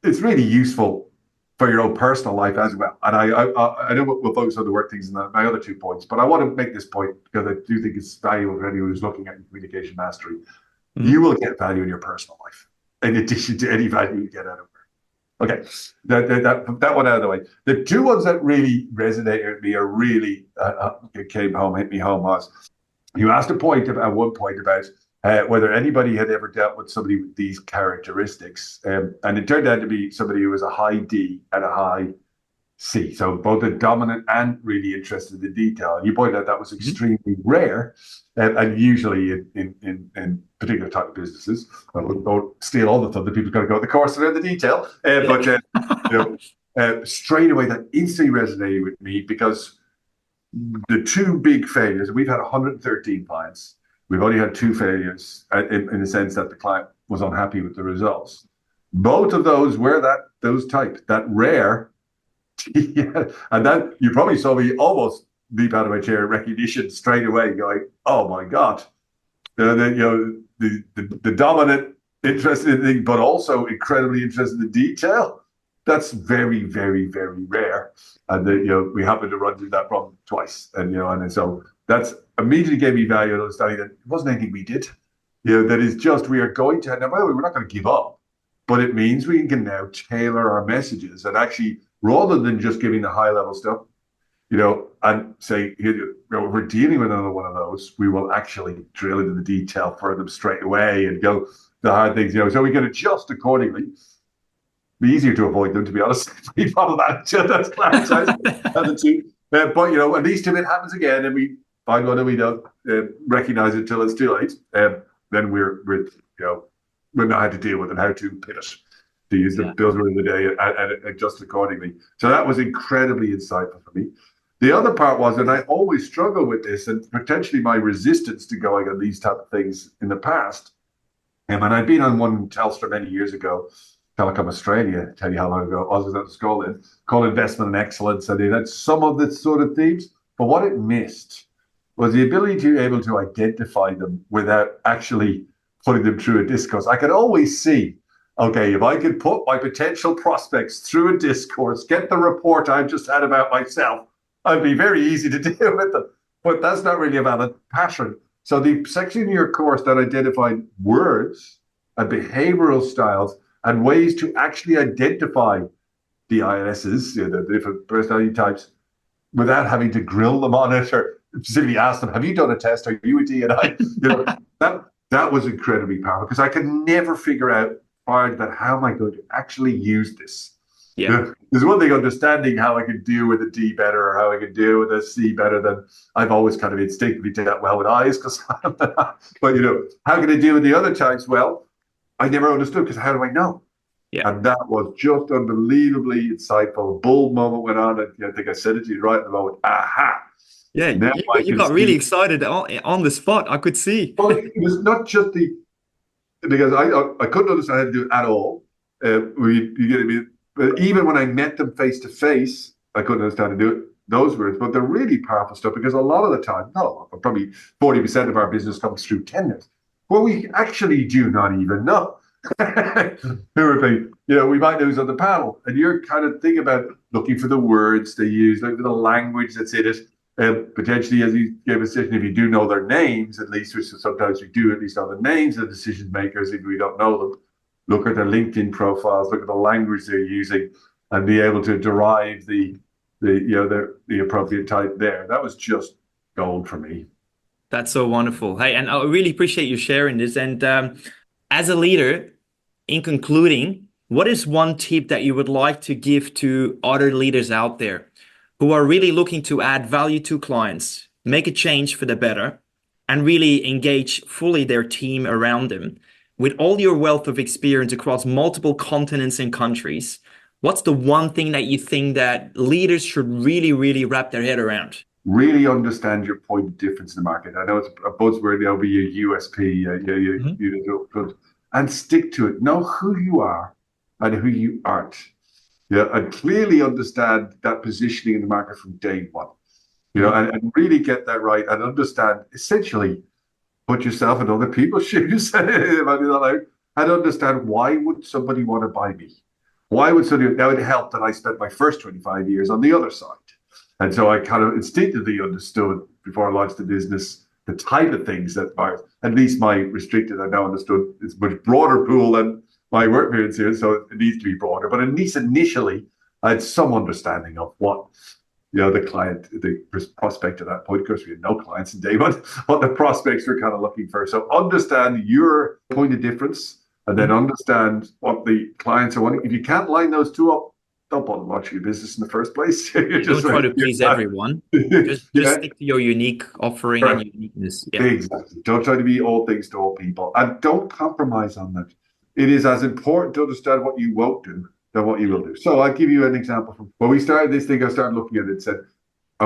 S2: It's really useful for your own personal life as well. And I know we'll focus on the work things in my other 2 points, but I want to make this point because I do think it's valuable for anyone who's looking at communication mastery. Mm-hmm. You will get value in your personal life in addition to any value you get out of work. Okay, that one out of the way. The two ones that really resonated with me are really hit me home was you asked at one point about whether anybody had ever dealt with somebody with these characteristics. And it turned out to be somebody who was a high D and a high C. So both a dominant and really interested in detail. And you pointed out that was extremely rare and usually in particular type of businesses. I won't steal all the thunder. People got to go to the course to learn the detail. But straight away that instantly resonated with me because the two big failures, we've had 113 clients. We've only had 2 failures in the sense that the client was unhappy with the results. Both of those were those type, that rare. Yeah. And then you probably saw me almost leap out of my chair in recognition straight away going, oh my God. The dominant interested in things, but also incredibly interested in detail. That's very, very, very rare. And we happened to run through that problem twice. And so that's immediately gave me value in understanding that it wasn't anything we did. That is just we are going to, now by the way, we're not going to give up, but it means we can now tailor our messages and actually, rather than just giving the high level stuff, and say, we're dealing with another one of those, we will actually drill into the detail for them straight away and go the hard things, so we can adjust accordingly. Be easier to avoid them, to be honest. Pretty problematic. That's clarity. But at least if it happens again and we find one and we don't recognize it until it's too late, then we're not how to deal with it, how to pivot, to use the buzzword of the day and adjust accordingly. So that was incredibly insightful for me. The other part was, and I always struggle with this, and potentially my resistance to going on these type of things in the past. And I'd been on one Telstra many years ago, Telecom Australia, tell you how long ago I was at school in, called Investment and Excellence, and it had some of the sort of themes, but what it missed was the ability to be able to identify them without actually putting them through a discourse. I could always see, okay, if I could put my potential prospects through a discourse, get the report I've just had about myself, I'd be very easy to deal with them. But that's not really a valid pattern. So the section in your course that identified words and behavioral styles and ways to actually identify the INSs, the different personality types, without having to grill them on it or simply ask them, have you done a test? Are you a DNI? That was incredibly powerful because I could never figure out prior to that, how am I going to actually use this?
S1: Yeah.
S2: There's one thing understanding how I could deal with a D better or how I could deal with a C better than I've always kind of instinctively dealt well with I's because but how can I deal with the other types? Well, I never understood because how do I know?
S1: Yeah.
S2: And that was just unbelievably insightful. A bold moment went on. And I think I said it to you right at the moment. Aha.
S1: Yeah.
S2: Now
S1: You got really excited on the spot. I could see.
S2: Well, it was not just because I couldn't understand how to do it at all. You get me? But even when I met them face to face, I couldn't understand how to do it. Those words, but they're really powerful stuff because a lot of the time, not a lot, but probably 40% of our business comes through tenders, where we actually do not even know. We might lose on the panel, and you're kind of thinking about looking for the words they use, looking for the language that's in it. Potentially, as you gave a suggestion, if you do know their names, at least, which sometimes we do at least know the names of the decision makers, if we don't know them, look at their LinkedIn profiles, look at the language they're using, and be able to derive the appropriate type there. That was just gold for me.
S1: That's so wonderful. Hey, and I really appreciate you sharing this. And as a leader, in concluding, what is one tip that you would like to give to other leaders out there who are really looking to add value to clients, make a change for the better, and really engage fully their team around them? With all your wealth of experience across multiple continents and countries, what's the one thing that you think that leaders should really, really wrap their head around?
S2: Really understand your point of difference in the market. I know it's a buzzword, there'll be a USP, and stick to it. Know who you are and who you aren't. And clearly understand that positioning in the market from day one. And really get that right and understand, essentially, put yourself in other people's shoes and understand why would somebody want to buy me? Why would somebody? Now, it helped that I spent my first 25 years on the other side. And so I kind of instinctively understood before I launched the business the type of things that are, at least my restricted, I now understood it's a much broader pool than my work experience here, so it needs to be broader. But at least initially, I had some understanding of what the client, the prospect at that point. Of course, we had no clients in day one, what the prospects were kind of looking for. So understand your point of difference and then understand what the clients are wanting. If you can't line those two up, don't bother launching your business in the first place.
S1: Don't try to please everyone. Just stick to your unique offering and uniqueness. Yeah.
S2: Exactly. Don't try to be all things to all people. And don't compromise on that. It is as important to understand what you won't do than what you will do. So I'll give you an example. From when we started this thing, I started looking at it and said,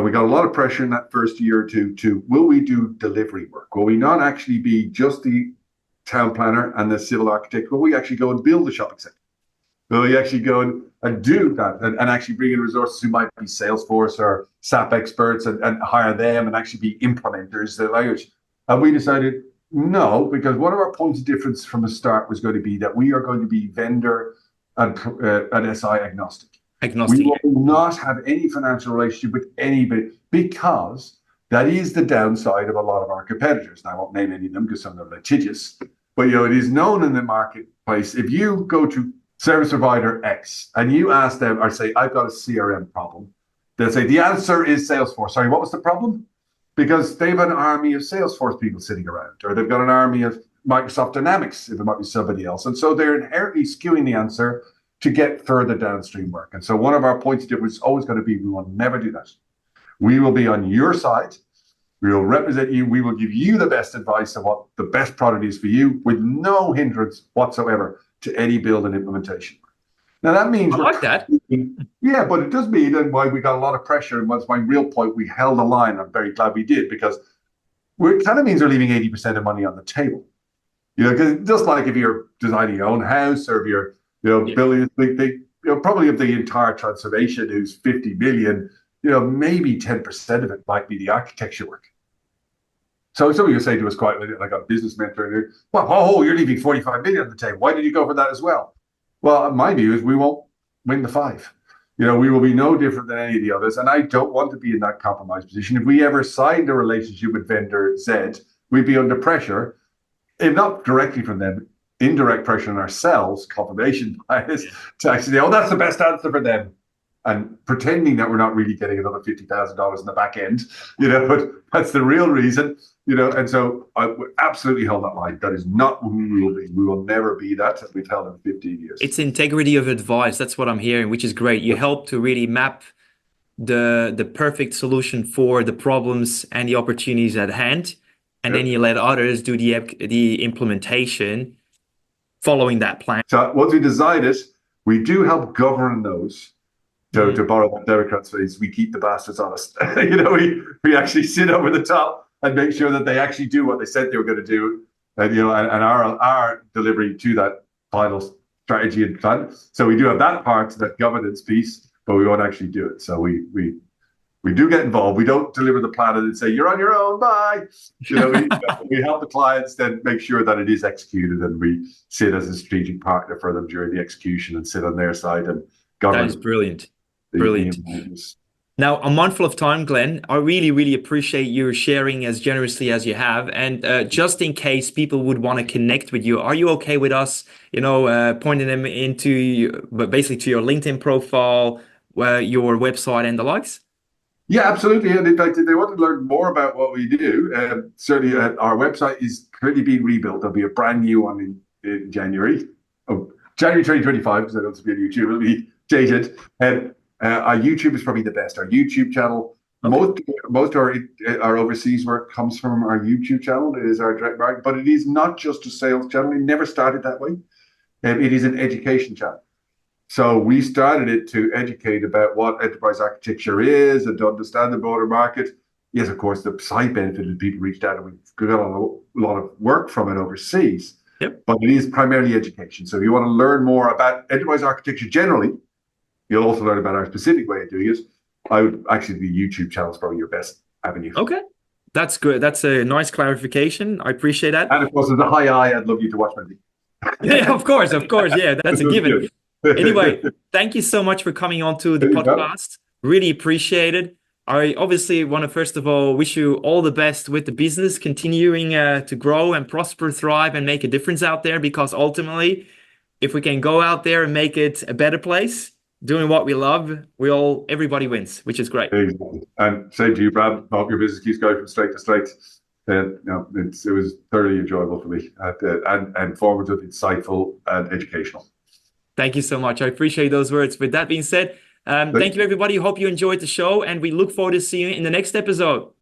S2: we got a lot of pressure in that first year or two to, will we do delivery work? Will we not actually be just the town planner and the civil architect? Will we actually go and build the shopping center? Will we actually go and do that and actually bring in resources who might be Salesforce or SAP experts and hire them and actually be implementers of the language? And we decided no, because one of our points of difference from the start was going to be that we are going to be vendor and SI agnostic. We will not have any financial relationship with anybody because that is the downside of a lot of our competitors. And I won't name any of them because some of them are litigious. But it is known in the marketplace. If you go to service provider X and you ask them or say, I've got a CRM problem, they'll say, the answer is Salesforce. Sorry, what was the problem? Because they have an army of Salesforce people sitting around, or they've got an army of Microsoft Dynamics, if it might be somebody else. And so they're inherently skewing the answer to get further downstream work. And so one of our points of difference is always going to be, we will never do that. We will be on your side. We will represent you. We will give you the best advice of what the best product is for you with no hindrance whatsoever to any build and implementation. Now that means
S1: I like that.
S2: Yeah, but it does mean, and why we got a lot of pressure, and what's my real point, we held the line. I'm very glad we did, because it kind of means we're leaving 80% of money on the table. Because just like if you're designing your own house or if you're building this big thing, probably of the entire transformation who's 50 million, maybe 10% of it might be the architecture work. So some of you say to us quite like a business mentor, well, oh, you're leaving 45 million on the table. Why did you go for that as well? Well, my view is we won't win the five. We will be no different than any of the others. And I don't want to be in that compromised position. If we ever signed a relationship with vendor Z, we'd be under pressure, if not directly from them, indirect pressure on ourselves, confirmation bias, to actually say, oh, that's the best answer for them. And pretending that we're not really getting another $50,000 in the back end, but that's the real reason, And so I would absolutely hold that line. That is not who we will be. We will never be that. We've held it for 15 years.
S1: It's integrity of advice. That's what I'm hearing, which is great. You help to really map the perfect solution for the problems and the opportunities at hand, and then you let others do the implementation following that plan.
S2: So once we decide it, we do help govern those. To borrow that Democrats' phrase, we keep the bastards honest. We actually sit over the top and make sure that they actually do what they said they were going to do, and our delivery to that final strategy and plan. So we do have that part, that governance piece, but we won't actually do it. So we do get involved. We don't deliver the plan and then say you're on your own. Bye. We help the clients then make sure that it is executed, and we sit as a strategic partner for them during the execution and sit on their side and govern.
S1: That is brilliant. Brilliant. Now, I'm mindful of time, Glenn. I really, really appreciate you sharing as generously as you have. And just in case people would want to connect with you, are you okay with us, pointing them basically to your LinkedIn profile, your website and the likes?
S2: Yeah, absolutely. And in fact, if they want to learn more about what we do, certainly our website is currently being rebuilt. There'll be a brand new one in January. January 2025, because I don't speak on YouTube, it'll be dated. Our YouTube is probably the best. Our YouTube channel, okay. Most of our overseas work comes from our YouTube channel. It is our direct market, but it is not just a sales channel. It never started that way. It is an education channel. So we started it to educate about what enterprise architecture is and to understand the broader market. Yes, of course, the side benefit is people reached out and we got a lot of work from it overseas.
S1: Yep.
S2: But it is primarily education. So if you want to learn more about enterprise architecture generally, you'll also learn about our specific way of doing it. I would actually, the YouTube channel is probably your best avenue.
S1: Okay, that's good. That's a nice clarification. I appreciate that.
S2: And of course, with a high eye, I'd love you to watch my video.
S1: Yeah, of course. Yeah, that's a given. Anyway, thank you so much for coming on to the podcast. Really appreciate it. I obviously want to, first of all, wish you all the best with the business, continuing to grow and prosper, thrive, and make a difference out there, because ultimately, if we can go out there and make it a better place, doing what we love, everybody wins, which is great.
S2: Exactly. And same to you, Brad. I hope your business keeps going from strength to strength. It was thoroughly enjoyable for me, and informative, insightful, and educational.
S1: Thank you so much. I appreciate those words. With that being said, thank you, everybody. Hope you enjoyed the show, and we look forward to seeing you in the next episode.